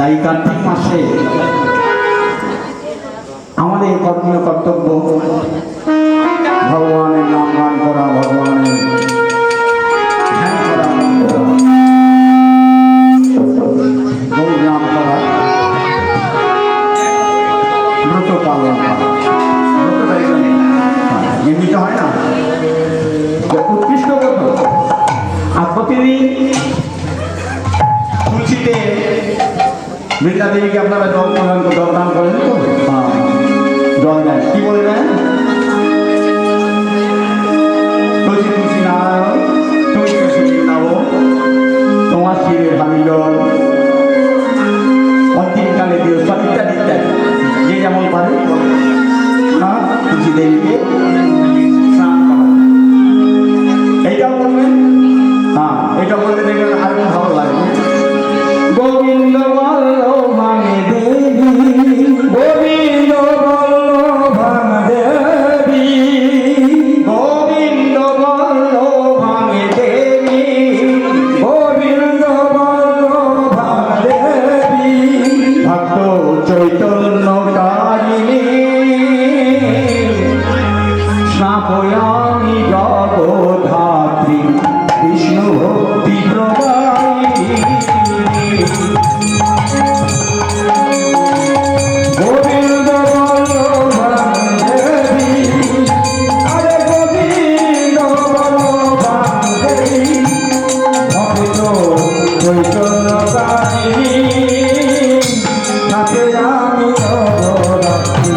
তাই কার্তিক মাসে আমাদের কর্মীয় কর্তব্য ভগবানের নাম গান করা, ভগবানের ধ্যান করা, গৌর নাম করা, ব্রত পালন করা। ব্রতটাই এমনিতে হয় না, উৎকৃষ্ট ব্রত। আর প্রতিদিন তুলসীতে বৃন্দা দেবীকে আপনারা জলদান করেন তো, জল দেন, কি বলে দেন? তুলসী তুলসী নারায়ণ তুলসী তুলসী নাব তোমার শিরের হামি জল অন্তিমকালে দিও ইত্যাদি ইত্যাদি, যে যেমন পারে তুলসী দেবীকে স্নান করা। এইটাও বলবেন, এটা বলতে দেখবেন আরো ভালো লাগবে। গোবিন্দ ভাঙে দেবী, গোবিন্দ ভাঙে দেবী, গোবিন্দ ভাঙে দেবী, গোবিন্দ ভাঙে দেবী, ভক্ত চৈতন্য কারিণী স্নাপয়ামি জগধাত্রী বিষ্ণু ভক্তি প্রদায়িনী। গোবিন্দ দেবী, আরে গোবিন্দ দেবী, ভক্ত চৈতন্যকারিণী তাতে আমি জগধাত্রী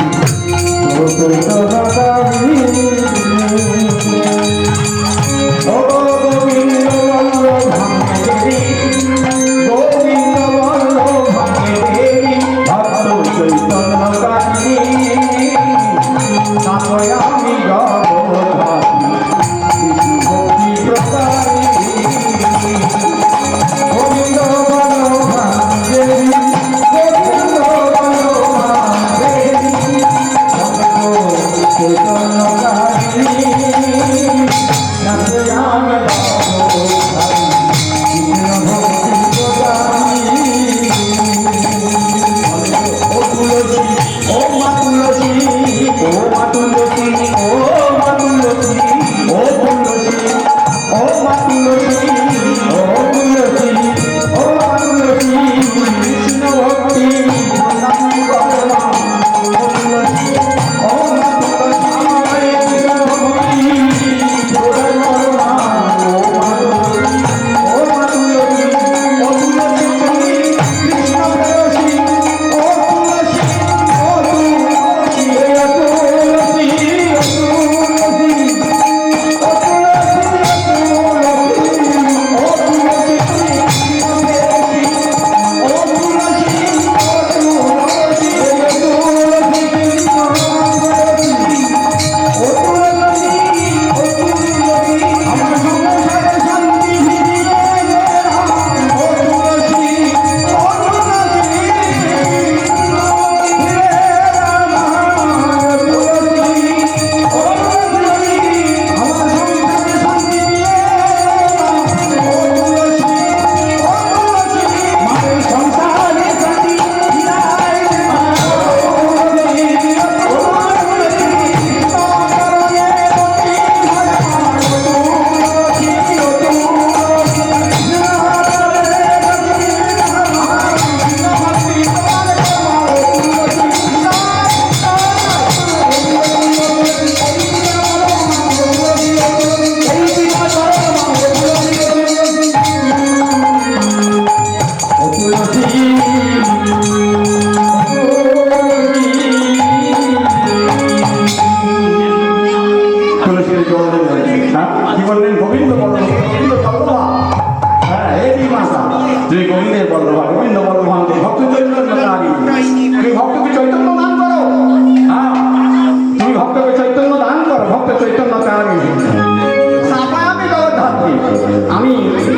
চৈতন্যকারিণী।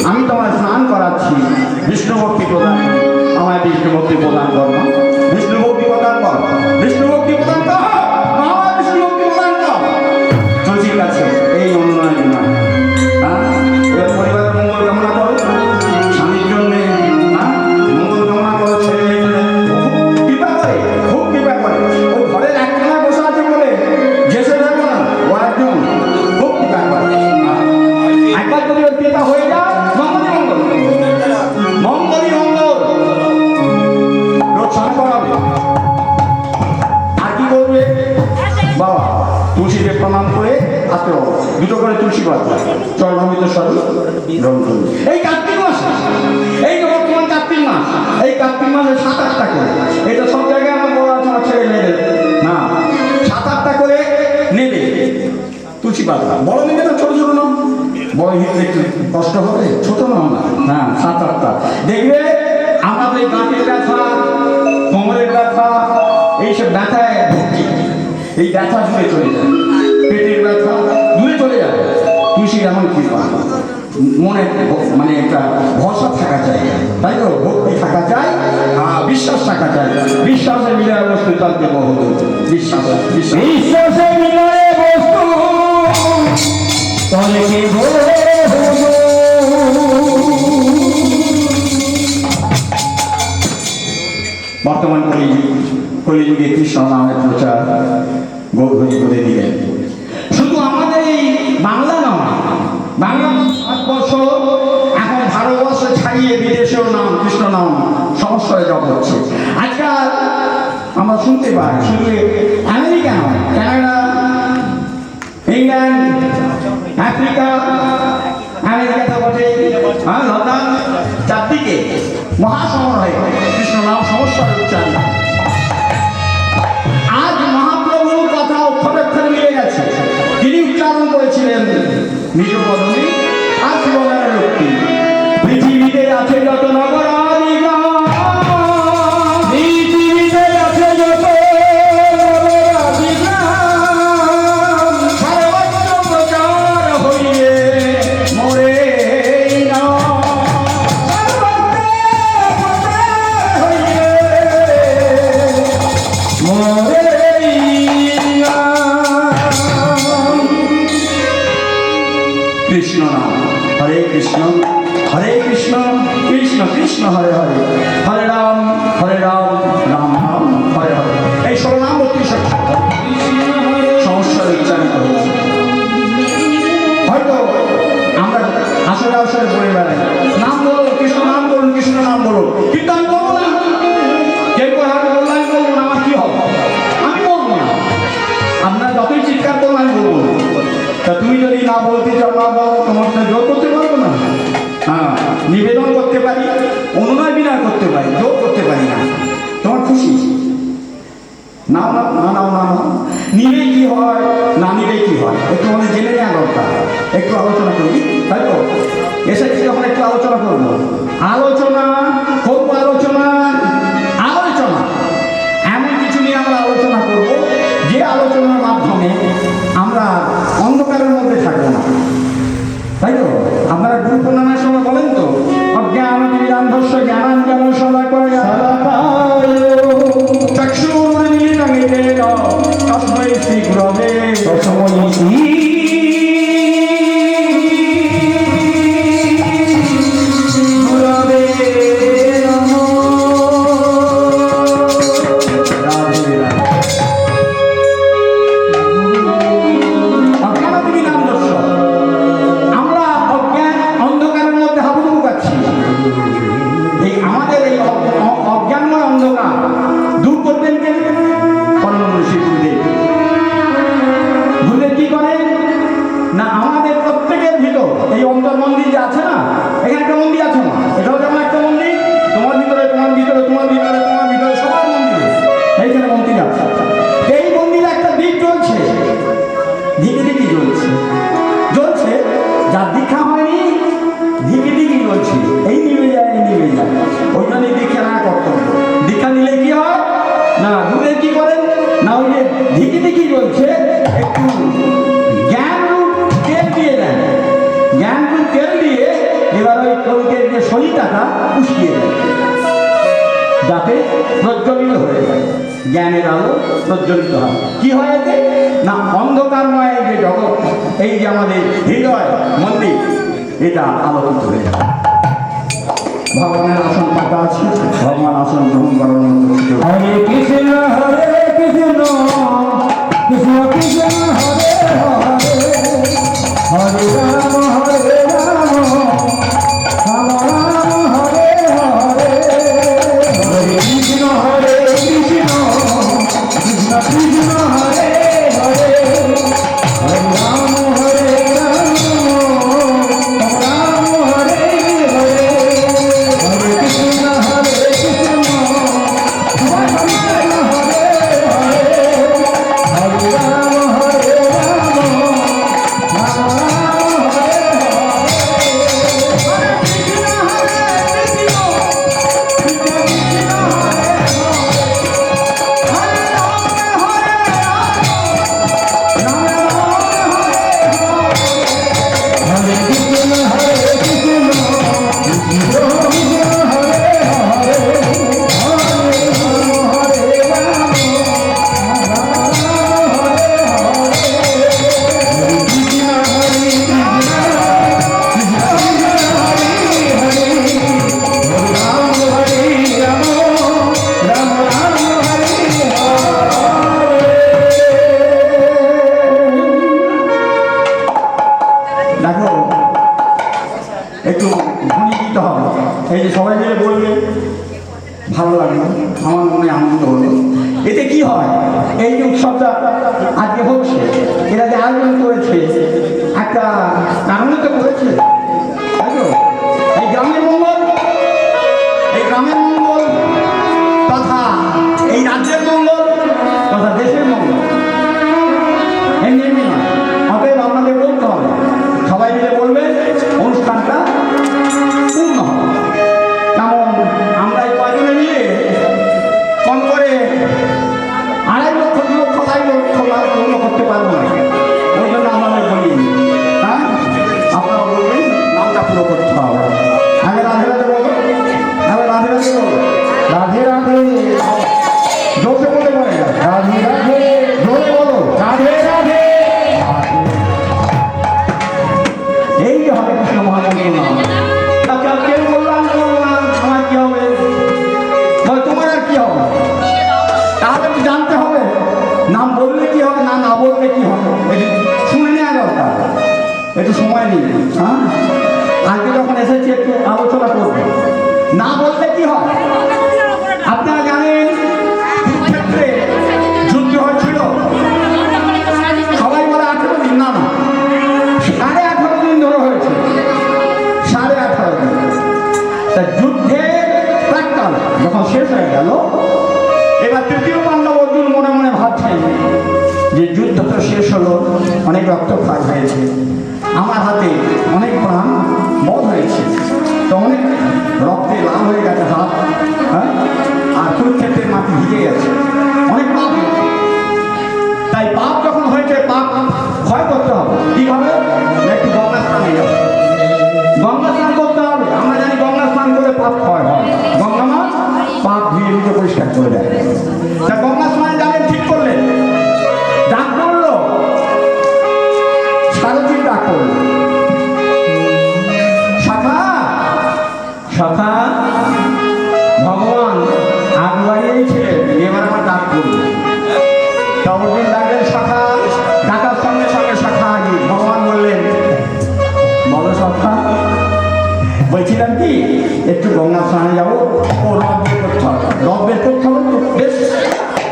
আমি তোমার স্নান করাচ্ছি, বিষ্ণু ভক্তি প্রদান, আমায় বিষ্ণু ভক্তি প্রদান কর, বিষ্ণু ভক্তি প্রদান কর, বিষ্ণু ভক্তি প্রদান কর, বিষ্ণু ভক্তি প্রদান কর। ঠিক আছে, এই অনুনয় না, এবার পরিবারের মঙ্গল কামনা করো, স্বামীর জন্য মঙ্গল কামনা করো, ছেলে পাতলা চরণমিত স্বরূপ গ্রহণ করুন। এই কার্তিক মাস, এই যে বর্তমান কার্তিক মাস, এই কার্তিক মাসে 7-8টা করে, এটা সব জায়গায় আমার বড় আছে, আমার ছেলে মেয়েদের না 7-8টা করে নেবে তুলসী পাতা। বড় নেবে না, ছোট ছোট নাও, বড় হিতে একটু কষ্ট হবে, ছোট নাও না, হ্যাঁ 7-8টা দেখবে। আমাদের গাঁটের ব্যথা, কোমরের ব্যথা, এইসব ব্যথায় ভর্তি, এই ব্যথা দূরে চলে যায়, পেটের ব্যথা দূরে চলে যাবে। তুলসীর এমন কৃপা, মনে মানে একটা ভরসা থাকা চাই, তাই তো ভক্তি থাকা চাই, বিশ্বাস থাকা চাই। বিশ্বাসে মিলে বস্তু চলতে বহু, বিশ্বাস বিশ্বাসে মিলে বস্তু চলতে বহু। বর্তমান কলিযুগে কৃষ্ণ নামের প্রচার গৌরী করে দিলেন। শুধু আমাদের এই বাংলা নয়, বাংলা ভারতবর্ষ এখন ভারতবর্ষ ছাড়িয়ে বিদেশেও নাম কৃষ্ণ নাম সমস্যায় জপ হচ্ছে। আজকাল আমরা শুনতে পাই, শুধু আমেরিকা নয়, কানাডা, ইংল্যান্ড, আফ্রিকা, আমেরিকাতে বটে, লন্ডন, চারদিকে মহাসমারোহে কৃষ্ণ নাম সমস্যার উচ্চারণ। আজ মহাপ্রভুর কথা অক্ষরে অক্ষরে মিলে গেছে। তিনি উচ্চারণ করেছিলেন নিজ বদনে, আর শিবনের রক্তি পৃথিবীতে আছে যত নগর আদি গ্রাম, পৃথিবীতে আছে যত নগর আদি গ্রাম, সর্বত্র প্রচার হইলে মোরে কৃষ্ণ নাম। হরে কৃষ্ণ হরে কৃষ্ণ কৃষ্ণ কৃষ্ণ হরে হরে, হরে রাম রাম রাম হরে হরে। এই 16 নাম 32 সমস্যার উচ্চারিত হচ্ছে। হয়তো আমরা আসলে আসলে বলে বেড়াই, নাম বলো কৃষ্ণ নাম বলুন, কৃষ্ণ নাম বলুন, কিন্তু আমি বলবো না। কেউ হয়তো বললো আমি বলবো না, আমার কি হবে, আমি বলবো না। আপনার যতই চিৎকার করবো আমি বলবো না। তা তুমি যদি না বলতে চাও না বলো, তোমার সাথে জোর করতে পারবো না। হ্যাঁ, নিবেদন করতে পারি, অনুনয় বিনয় করতে পারি, জোর করতে পারি না। তোমার খুশি নাও না, না নাও না নাও, নিলে কি হয় না নিলে কি হয় একটু আমাদের জেনে নেওয়া দরকার। একটু আলোচনা করি, তাই তো এসেছি যখন একটু আলোচনা করবো। আলোচনা করবো, আলোচনা আলোচনা এমন কিছু নিয়ে আমরা আলোচনা করব, যে আলোচনার মাধ্যমে আমরা অন্ধকারের মধ্যে থাকবো না, তাই তো? আপনারা গুরু প্রণামের সময় বলেন তো, অজ্ঞান বিরান্ধস্য জ্ঞানাঞ্জন শলাকয়া চক্ষুর্মিলিতমিতেন তস্मै শ্রী গুরবে তস্मै শ্রী গুরবে নমঃ। রাধে রাধে। আমরা অজ্ঞান অন্ধকারের মধ্যে হাবুডুবু খাচ্ছি। এই আমাদের এই অজ্ঞানময় অন্ধকার দূর করতেন কে? পরম ঋষি গুরুদেব। গুরুদেব কি করেন না, আমাদের প্রত্যেকের ভিতর এই অন্তর মন্দির যে আছে না, এখানে একটা মন্দির আছে না, এটাও যেমন একটা মন্দির, তোমার ভিতরে তোমার ভিতরে তোমার ভিতরে তোমার ভিতরে সবার মন্দির, এইখানে মন্দির আছে। এই মন্দিরে একটা দ্বীপ জ্বলছে, ধিকি ধিকি জ্বলছে, জ্বলছে। যার দীক্ষা হয়নি ধিকি ধিকি জ্বলছে, এই নিভে যায় এই নিভে যায়। ওই জন্য দীক্ষা না কর্তব্য। দীক্ষা নিলে কি হয় না, গুরুদেব কি করেন না, ওই যে ধিকি ধিকি জ্বলছে একটু জ্ঞান রূপ তেল দিয়ে দেন। জ্ঞান রূপ তেল দিয়ে এবার ওই কবিদের যে শরীরটাটা উস্কিয়ে দেন, যাতে প্রজ্বলিত হয়ে যায়, জ্ঞানের আলো প্রজ্বলিত হয়। কি হয় এতে না, অন্ধকারময় যে জগৎ, এই যে আমাদের হৃদয় মন্দির, এটা আলোকিত হয়ে যায়। ভগবানের আসন পাতা আছে, ভগবান আসন গ্রহণ করার মতো। হরে কৃষ্ণ হরে কৃষ্ণ কৃষ্ণ কৃষ্ণ হরে হরে, হরে রাম হরে রাম রাম রাম হরে হরে, হরে কৃষ্ণ হরে কৃষ্ণ কৃষ্ণ কৃষ্ণ হরে হরে, হরে রাম হরে রাম সবাই মিলে বলবে, ভালো লাগলো, আমার মনে আনন্দ হলো। এতে কি হয়, এই যে উৎসবটা আজকে হচ্ছে, এরা যে আয়োজন করেছে একটা কারণে তো করেছে, তাই তো? এই গ্রামের মঙ্গল, এই গ্রামের মঙ্গল তথা এই রাজ্যের মঙ্গল তথা দেশের মঙ্গল, এমনি এমনি নয়। অতএব আপনাদের বলতে হবে, সবাই মিলে বলবে, অনুষ্ঠানটা পূর্ণ হবে। তেমন আমরা এই কয়জনে মিলে কম করে 2.5 লক্ষ পূর্ণ করতে পারবো না। ওই জন্য আমাদের বলি, হ্যাঁ আপনারা বলবেন নামটা পুরো করতে হবে। আগে রাধে রাধে বলো, আগে রাধে রাধে বলো, রাধে রাধে জোরে বলে বলে, রাধে রাধে জোরে বলো, রাধে রাধে। এই যে হরে কৃষ্ণ মহামন্ত্র নাম, কেউ বললাম আমার কি হবে, তোমার আর কি হবে? তাহলে তো জানতে হবে নাম বললে কি হবে, না বললে কি হবে, একটু শুনে নেওয়া দরকার, একটু সময় নিই। হ্যাঁ, আজকে যখন এসেছি একটু আলোচনা করবো। না বললে কি হয়, আপনারা জানেন ক্ষেত্রে যুদ্ধ হয়েছিল, সবাই বলে 18 দিন, না 18.5 দিন ধরে হয়েছে, 18.5 দিন। তা যুদ্ধের প্রাক্কাল যখন শেষ হয়ে গেল, এবার তৃতীয় পাণ্ডব অর্জুন মনে মনে ভাবছেন যে যুদ্ধ তো শেষ হলো, অনেক রক্তপাত হয়েছে, আমার হাতে অনেক প্রাণ বধ হয়েছে, তো অনেক রক্তে লাল হয়ে গেছে হাত, হ্যাঁ, আর কুরুক্ষেত্রের মাটি ভিজে গেছে, অনেক পাপ হয়েছে। তাই পাপ যখন হয়েছে, পাপ ক্ষয় করতে হবে। কিভাবে? একটু গঙ্গা স্নানে যাবে, গঙ্গা স্নান করতে হবে। আমরা জানি গঙ্গা স্নান করে পাপ ক্ষয় হয়, গঙ্গা মা পাপ ধুয়ে দিতে পরিষ্কার করে দেয়। তা গঙ্গা স্নানে যাবেন ঠিক করলেন, ডাক পড়লো, সারথীর ডাক পড়লো, শাখা শাখা ভগবান আগ বাড়িয়েছিলেন, এবার আমার ডাক পড়লো। তখন ডাকলেন শাখা, ডাকার সঙ্গে সঙ্গে শাখা আগে ভগবান বললেন, বলো শাখা। বলছিলাম কি একটু গঙ্গা স্নানে যাবো, ও রথ বের করতে হবে, রথ বের করতে হবে তো, বেশ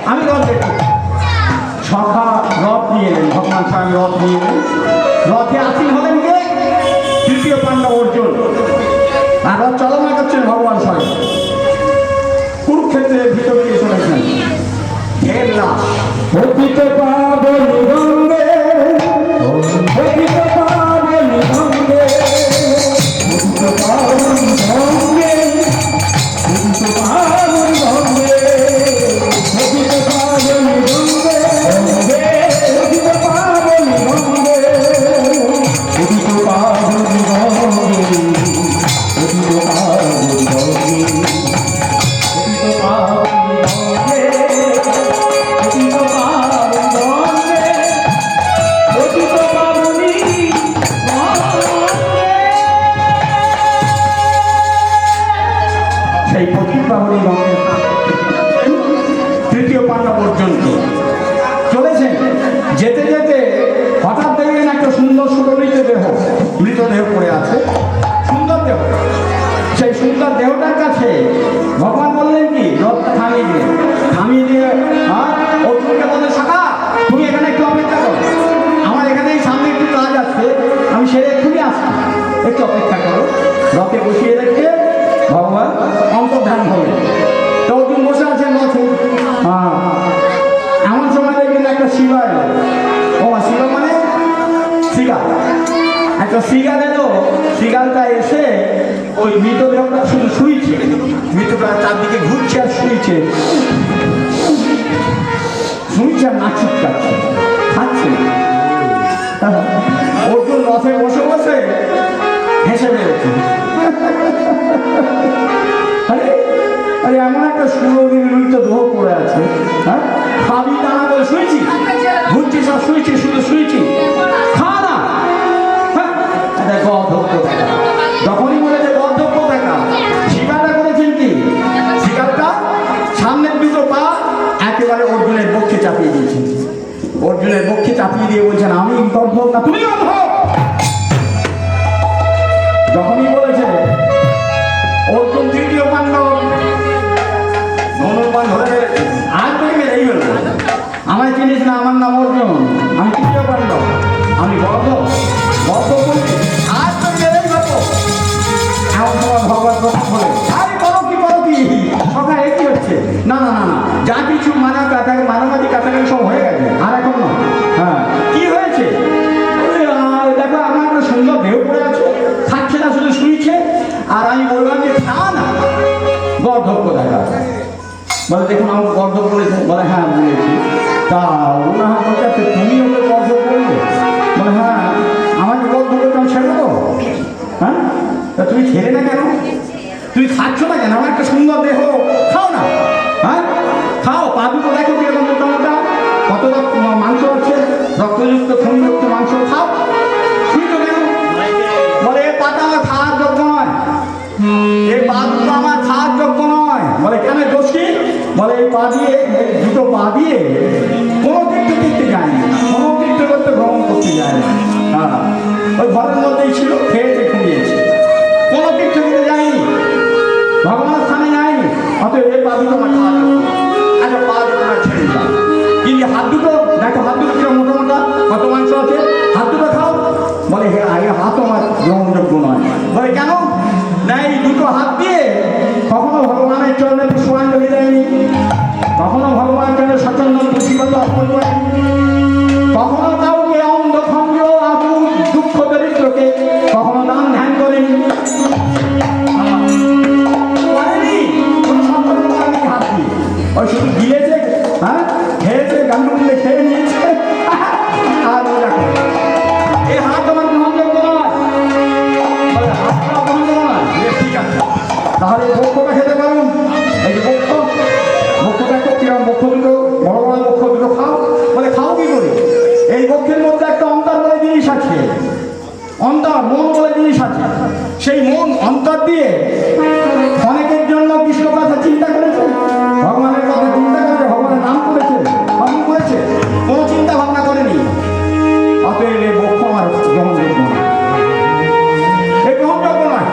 আমি রথ বের করছি। শাখা রথ নিয়ে এলেন, ভগবান স্বামী রথ নিয়ে এলেন, রথে আসীন হলেন কে? তৃতীয় পাণ্ডব অর্জুন, আর রথ চালনা করছেন ভগবান স্বামী। কুরুক্ষেত্রের ভিতর দিয়ে চলেছেন, ঢের লাশ, অতীত পাবনি গঙ্গে, অতীত পাবনি গঙ্গে, অতীত পাবনি গঙ্গে, অতীত পাবনি গঙ্গে, অতীত পাবনি গঙ্গে, অতীত পাবনি গঙ্গে, অতীত পাবনি গঙ্গে, অতীত পাবনি গঙ্গে, অতীত পাবনি গঙ্গে। সেই পতিতপাবনী গঙ্গে তৃতীয় পাণ্ডব পর্যন্ত চলেছেন। যেতে যেতে হঠাৎ দেখলেন একটা সুন্দর সুললিত দেহ, মৃতদেহ পড়ে আছে, সুন্দর দেহ। সেই সুন্দর দেহটার কাছে ভগবান বললেন কি, রথটা থামিয়ে দিয়ে অর্জুনকে বলে, শাখা তুমি এখানে একটু অপেক্ষা করো, আমার এখানে সামনে একটু কাজ আছে, আমি সেরে এক্ষুনি আসছি, একটু অপেক্ষা করো। রথে বসিয়ে রেখে ভগবান অন্তর্ধান হলেন। তো অর্জুন বসে আছেন রথে, এমন সময় দেখলেন একটা শিবা এলো। ও শিবা মানে শিগাল, একটা শিগাল এলো। শিগালটা এসে ওই মৃতদেহটা শুধু শুইছে, মৃতটা চারদিকে ঘুরছে আর শুইছে, শুইছে আর নাচ কাটছে, খাচ্ছে। অর্জুন রথে বসে বসে হেসে বেরোচ্ছে, আরে আরে এমন একটা সুললিত দেহ পড়ে আছে, হ্যাঁ খাবি না বলে শুয়েছি, ঘুরছি সব শুয়েছি, শুধু শুয়েছি, খা না। গর্ধব্য দেখা, যখনই বলেছে গর্ধব্য দেখা, শিকারটা করেছেন কি, শিকারটা সামনের দুটো পা একেবারে অর্জুনের বক্ষে চাপিয়ে দিয়েছেন। অর্জুনের বক্ষে চাপিয়ে দিয়ে বলছেন, আমি গর্ধব না তুমি গর্ধব। যখনই বলেছে অর্জুন আমায় চিনিস না, আমার নাম অর্জুন, আমি তৃতীয় পাণ্ডব, আমি গর্ব গর্ব করি। আর তো গেলেই গল্প এমন সময় ভগবান কথা বলে, আরে করো কি সকাল একই হচ্ছে, না না না না, যা কিছু মারামারি কাছাকাছি সব হয়ে গেছে, আর এখন না। হ্যাঁ, কি হয়েছে? দেখো আমার একটা সুন্দর দেহ পড়ে আছে, খাচ্ছে না, শুধু শুইছে। আর আমি বললাম যে না না, গর্ধব্য দেখা। বলে দেখুন আমাকে গর্ধব বলেছে। বলে হ্যাঁ বলেছি। তা ওনার বলছে তুমি ওকে গর্ধব বলবে? বলে হ্যাঁ, আমাকে গর্ধব বলতে আমি ছেড়ে দেবো? হ্যাঁ, তা তুমি ছেড়ে না কেন? তুমি খাচ্ছ না কেন? আমার একটা সুন্দর দেহ, খাও না। হ্যাঁ খাও, পা দুটো দেখো কিরকম মোটা মোটা, কতটা মাংস আছে, রক্তযুক্ত খুনযুক্ত মাংস, খাও। শুনছো কেন? বলে এ পাটা আমার খাওয়ার যোগ্য নয়, এই পা দুটো আমার খাওয়ার যোগ্য নয়। বলে কেন, দোষ কি? বলে এই পা দিয়ে, দুটো পা দিয়ে কোনো তীর্থে যায়নি, কোনো তীর্থ করতে ভ্রমণ করতে যায়নি। হ্যাঁ, ওই ঘরের মধ্যেই ছিল, খেয়েছে ঘুমিয়েছে, কোনো তীর্থ করতে যায়নি, ভগবানের স্থানে যায়নি। অতএব এই পা দুটো আমার খাওয়ার যোগ্য। আচ্ছা পা দুটো না ছেড়ে যায়, কিন্তু হাত দুটো দেখো, হাত দুটো কিরকম মোটা মোটা, কত মাংস আছে, হাত দুটো খাও। বলে হ্যাঁ, এই হাত আমার গ্রহণযোগ্য নয়। বলে কেন? না, এই দুটো হাত দিয়ে কখনো ভগবানের চরণে পুষ্পাঞ্জলি দেয়নি, কখনো ভগবানের চরণে সচন্দন পুষ্পিকতা অর্পণ করেনি, কখনো কাউকে অন্ধ খঞ্জ আকুল দুঃখ দরিদ্রকে কখনো দান ধ্যান করেনি, হাত দিয়ে ওই শুধু গিলেছে, হ্যাঁ খেয়েছে, গান্ডুগুলো খেয়ে নিয়েছে। আর দেখো এই হাত আমার গ্রহণযোগ্য নয়। বলে হাতটা গ্রহণযোগ্য নয়, ঠিক আছে, তাহলে বক্ষটা খেতে পারুন। এই যে বক্ষটা একটা কিরম, বক্ষ দুটো বড় বড় বক্ষ দুটো খাও। বলে খাও কি করে? এই বক্ষের মধ্যে একটা অন্তর বলে জিনিস আছে, অন্তর মন বলে জিনিস আছে। সেই মন অন্তর দিয়ে অনেকের জন্য কৃষ্ণ কথা চিন্তা করেছে, ভগবানের কথা চিন্তা করেছে, ভগবানের নাম করেছে, ভজন করেছে, কোনো চিন্তা ভাবনা করেনি। অতএব এই বক্ষ আমার গ্রহণযোগ্য নয়, এই গ্রহণযোগ্য নয়।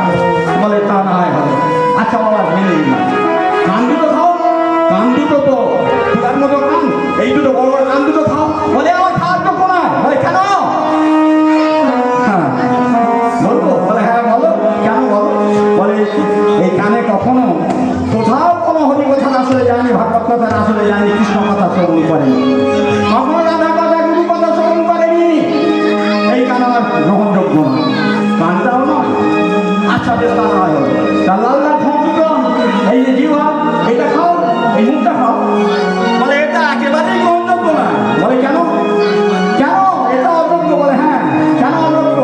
বলে তা না হয় হবে। আচ্ছা বাবা মেনে নিলাম, কান দুটো খাও। কান দুটো তো তার মতো কান, এই দুটো বড় বড় কান দুটো খাও। বলে আমার খাওয়ার যোগ্য নয়। বলে কেন? হ্যাঁ বলবো? বলে হ্যাঁ বলো, কেন বলো? বলে এই কানে কখনো কোথাও কোনো হরি কথা আসলে যায়নি, ভাগবত কথা আসলে যায়নি, কৃষ্ণ কথা শ্রবণ করেনি, কখনো রাধা কথা গুরু কথা শ্রবণ করেনি, এই কান আমার গ্রহণযোগ্য নয়, কানটাও নয়। আচ্ছা বেশ, তা নয় হলো। তা লাল লাল ঠোঁটগুলো, এই যে জিহ্বা, এটা খাও, এই মুখটা খাও। বলে এটা একেবারেই গ্রহণযোগ্য নয়। বলে কেন? কেন এটা অযোগ্য? বলে হ্যাঁ, কেন অযোগ্য?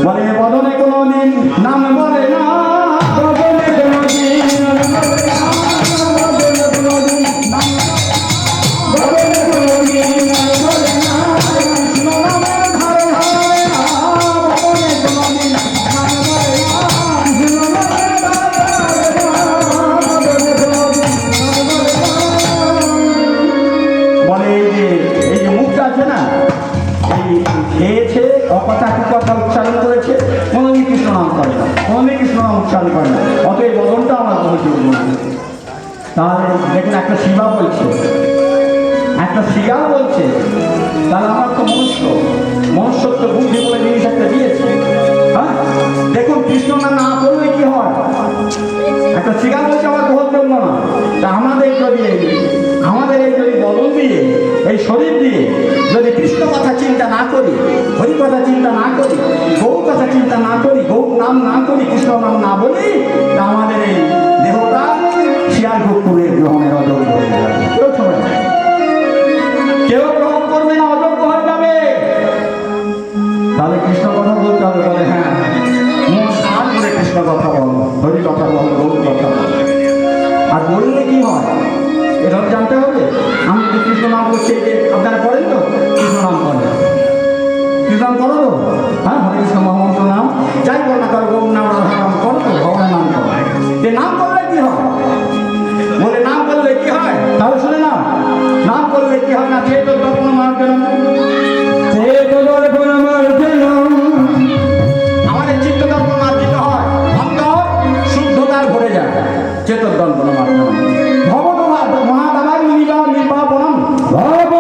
বলে বদনে কোনো দিন নাম বলে না, বদনে কোনো দিন নাম বলে না, বদনে কোনো দিন নাম, বদনে কোনো দিন নাম বলে না, কৃষ্ণ নামের ধারে হবে না, বদনে কোনো দিন নাম বলে না, কৃষ্ণ নামের ধারে হবে না, বদনে কোনো দিন নাম বলে না। বলে এই যে মুখটা আছে না, এই খেয়েছে, অকথা কুকথা উচ্চারণ করেছে, কোনোদিন কৃষ্ণ নাম করে না, কোনোদিন কৃষ্ণ নাম উচ্চারণ করে না। অতএব বদনটা আমার গ্রহণযোগ্য নয়। তাহলে দেখুন, একটা শিবা বলছে, একটা শিয়াল বলছে, তাহলে আমার তো মনুষ্যত্ব বুদ্ধি বলে জিনিস একটা দিয়েছে। হ্যাঁ দেখুন, কৃষ্ণ নাম না বললে কি হয়? একটা শিয়াল বলছে আমার গ্রহণযোগ্য না। তা আমাদের এই যদি বদন দিয়ে, এই শরীর দিয়ে যদি কৃষ্ণ কথা চিন্তা না করি, হরি কথা চিন্তা না করি, গৌ কথা চিন্তা না করি, গৌ নাম না করি, কৃষ্ণ নাম না বলি, তা আমাদের এই দেহটা শিয়াল কুকুরের গ্রহণের অযোগ্য হয়ে যাবে। কেউ গ্রহণ করবে না, অযোগ্য হয়ে যাবে। তাহলে কৃষ্ণ কথা বলতে হবে। বলে হ্যাঁ, মন সার করে কৃষ্ণ কথা বল, হরি কথা বল, গৌ কথা বল। আর বললে কি হয় এটাও জানতে হবে। আমি যদি কৃষ্ণ নাম বলছি, যে আপনারা করেন তো, কৃষ্ণ নাম করেন, কৃষ্ণ নাম করো তো, হ্যাঁ হরে কৃষ্ণ মহামন্ত্র নাম যাই বল না করো, গৌর নাম রাধা নাম করো তো, ভগবানের নাম করো। যে নাম করলে কি হয়? বলে নাম করলে কি হয়? তাহলে শুনে না, নাম করলে কি হয় না, চেত দর্পণ মার্জন, চেত দর্পণ মার্জন, আমাদের চিত্ত দর্পণ মার্জিত হয়, অন্তর শুদ্ধতার ভরে যায়, চেত দর্পণ মার্জন। ভবত মহাদাবাগ নির্বাপনম ভব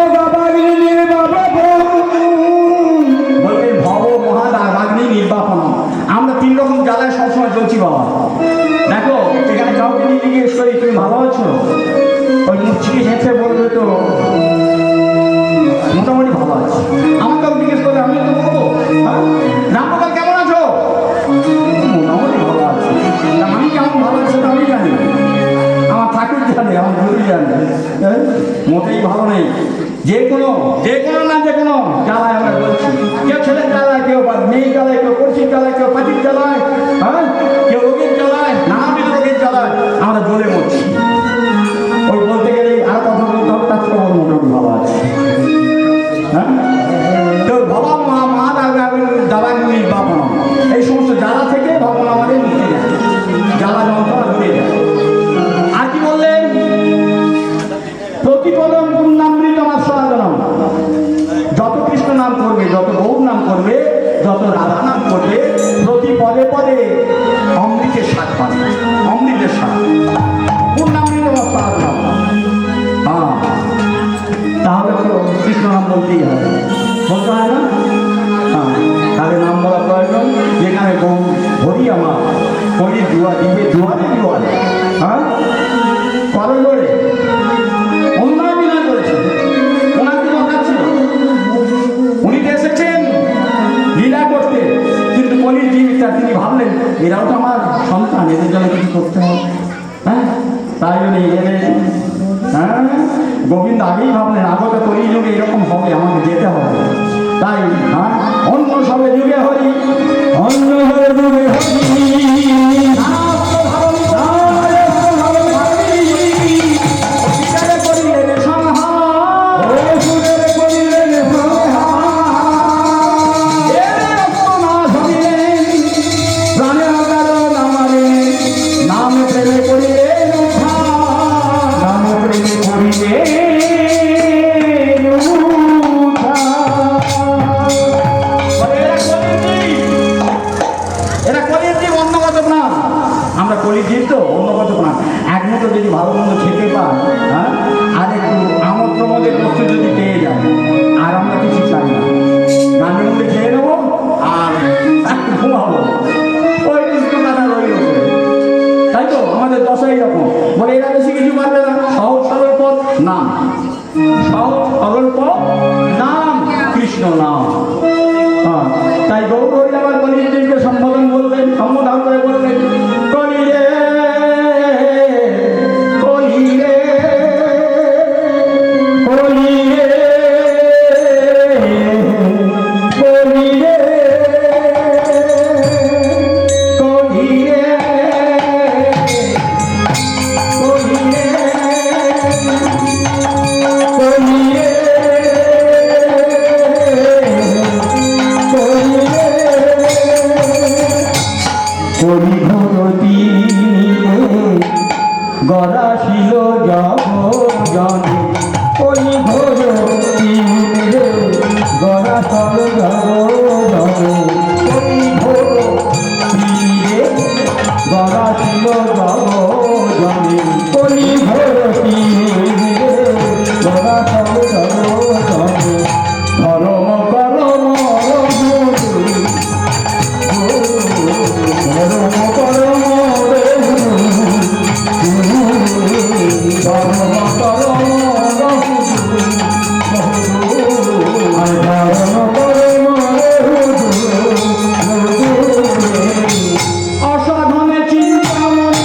করি তুমি ভালো আছো? ওই মুচকি হেসে বলবে তো মোটামুটি ভালো আছে। আমাকেও জিজ্ঞেস করলে আমি তো বলবো হ্যাঁ রামগোপাল কেমন আছো? মোটামুটি ভালো আছে। আমি কেমন ভালো আছি তো আমি জানি, আমার ঠাকুর জানে, আমার গুরু জানে। মোটেই ভালো নেই। যে কোনো না যে কোনো জ্বালায় আমরা বলছি, কেউ ছেলের জ্বালায়, কেউ মেয়ে জ্বালায়, কেউ কর্ষির জ্বালায়, কেউ পাটির জ্বালায়, হ্যাঁ কেউ রোগীর জ্বালায়, নানাবিধ রোগীর জ্বালায় আমরা জ্বলে মরছি। ওই বলতে গেলে আর কথা বলতে হবে, তার তো মোটামুটি ভালো আছে। হ্যাঁ তোর বাবা মা দাদা গুলির বাবা এই সমস্ত জ্বালা থেকে ভগবান আমাদের মুক্তি দেয়, জ্বালা যন্ত্রণা দূরে দেয়। আর কি বললেন? প্রতিপদম পুণ্যামৃত আস্বাদনম। যত কৃষ্ণ নাম করবে, যত গৌর নাম করবে, যত রাধা নাম করবে, প্রতি পদে পদে অমৃতের স্বাদ পাবে, অমৃতের স্বাদ। পুণ্যামৃত আস্বাদনম। হ্যাঁ তাহলে তো কৃষ্ণ নাম বলতেই হবে, বলতে হয় না? হ্যাঁ তাহলে নাম বলা প্রয়োজন। যেখানে গৌ হরি আমার হরি দুয়া দিবে, দুয়ারে দুয়ারে হ্যাঁ করে লড়ে অন্যায় করেছেন। ওনার কি দরকার ছিল? উনি তো এসেছেন লীলা করতে, কিন্তু কলির জীবিকা তিনি ভাবলেন এরাও তো আমার সন্তান, এদের জন্য কিছু করতে হবে। হ্যাঁ তাই জন্য এদের হ্যাঁ গোবিন্দ আগেই ভাবলেন আগত কলি যুগে এরকম হবে, আমাকে যেতে হবে। তাই হ্যাঁ অন্য সবে যুগে হরি, অন্য হয়ে যুগে হরি। আমরা কলির জীব তো অন্য কত না, এক মুঠো যদি ভালো মন্দ খেতে পাই, হ্যাঁ আর একটু আমোদ প্রমোদের বস্তু যদি পেয়ে যায়, আর আমরা কিছু চাই না। গানের মধ্যে খেয়ে নেবো আর একটু ঘুমাবো, ওই কৃষ্ণকাটা রইল। তাই তো আমাদের দশা এইরকম বলে, এরা বেশি কিছু পারবে না। সহজ সরল পথ নাম, সহজ সরল পথ নাম, কৃষ্ণ নাম। হ্যাঁ তাই গৌর হরি আমার কলির জীবকে সম্বোধন বললেন, সম্বোধন করে বললেন কলি রে কলি রে কলি রে কলি রে কলি রে কলি রে কলি রে কলি ভরতি গড়াশিল যাব জানে, কলি ভরতি গড়াশল যাব জানে, কলি ভরতি গড়াশিল যাব জানে, কলি ভরতি গড়াশল যাব জানে। ধর্ম করম অসাধনে চিন্তামণি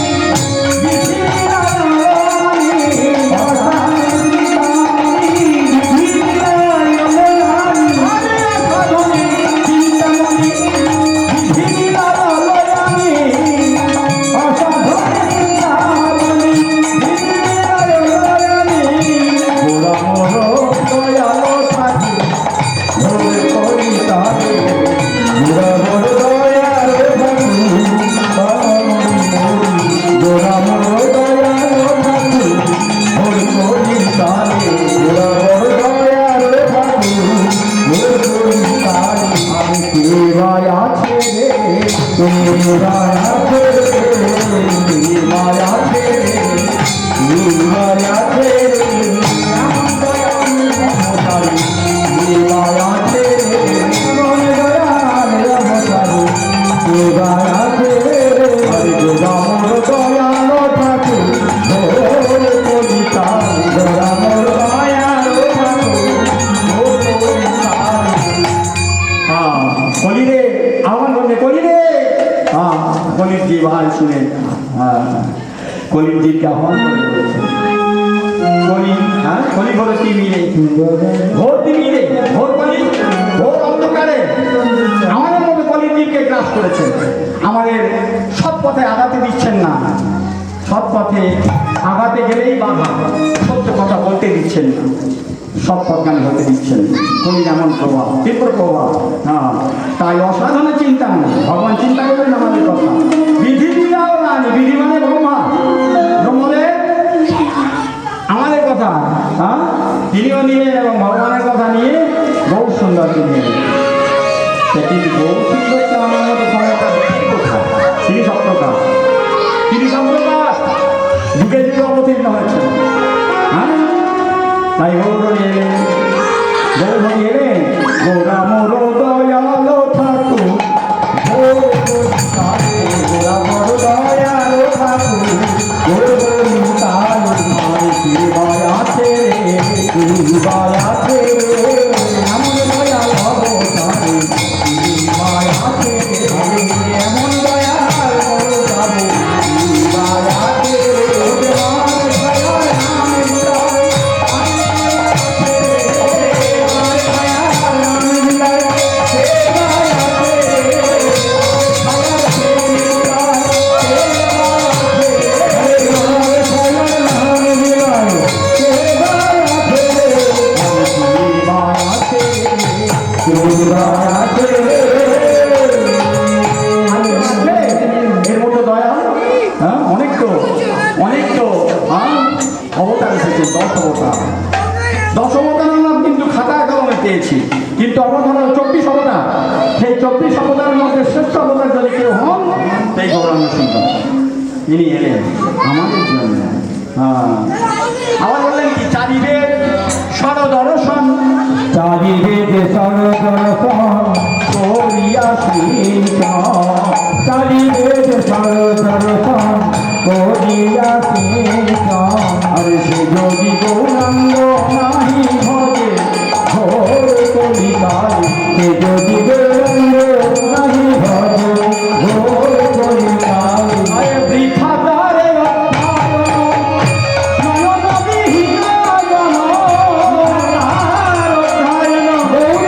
কলিকে আহ্বান করে বলেছেন, কলি, হ্যাঁ কলি ঘোর তিমিরে, ঘোর তিমিরে, ঘোর কলি, ঘোর অন্ধকারে আমাদের মতো কলিকে গ্রাস করেছেন। আমাদের সৎ পথে আগাতে দিচ্ছেন না, সৎ পথে আগাতে গেলেই বাধা, সত্য কথা বলতে দিচ্ছেন না, সৎ পথগামী হতে দিচ্ছেন। কলির এমন প্রভাব, তীব্র প্রভাব। হ্যাঁ, তাই অসাধারণ চিন্তা নেই, ভগবান চিন্তা করবেন আমাদের কথা। বিধি দিয়াও না, বিধি মানে ব্রহ্মা, ব্রহ্মদেব আমাদের কথা, হ্যাঁ তিনিও নিলেন এবং ভগবানের কথা নিয়ে বহু সুন্দর নিয়ে কিন্তু বহু সুন্দর আমার মতো ক্ষমতা কোথায়? তিনি সত্যকার, তিনি সত্যকার, যুগে যুগে অবতীর্ণ হয়েছেন। হ্যাঁ, তাই গৌরী এলেন, গৌরী এলেন, গৌরা মোর দয়াল ঠাকুর, গোরা বড় দয়াল ঠাকুর, গৌরী তার আছে রে, আছে রে, এমন দয়াল অবতারে, আছে রে, এমন দয়াল অবতারে, আছে রে, এর মতো দয়া, হ্যাঁ অনেক তো, অনেক তো, হ্যাঁ অবতার এসেছে, 10 অবতার, 10 অবতার আমরা কিন্তু খাতা কলমে পেয়েছি, কিন্তু অবতার 24 অবতার। সেই 24 অবতারের মধ্যে শ্রেষ্ঠ অবতার যদি কেউ হন, সেই গৌরাঙ্গ সুন্দর, তিনি এলেন আমাদের জন্য। হ্যাঁ, আবার বললেন কি, চারিবেদ সরদর্শন, চারিবেদ সরদর্শন করিয়াছি, চারিবেদ সরদর্শন করিয়াছি, আরে সে যোগী গৌর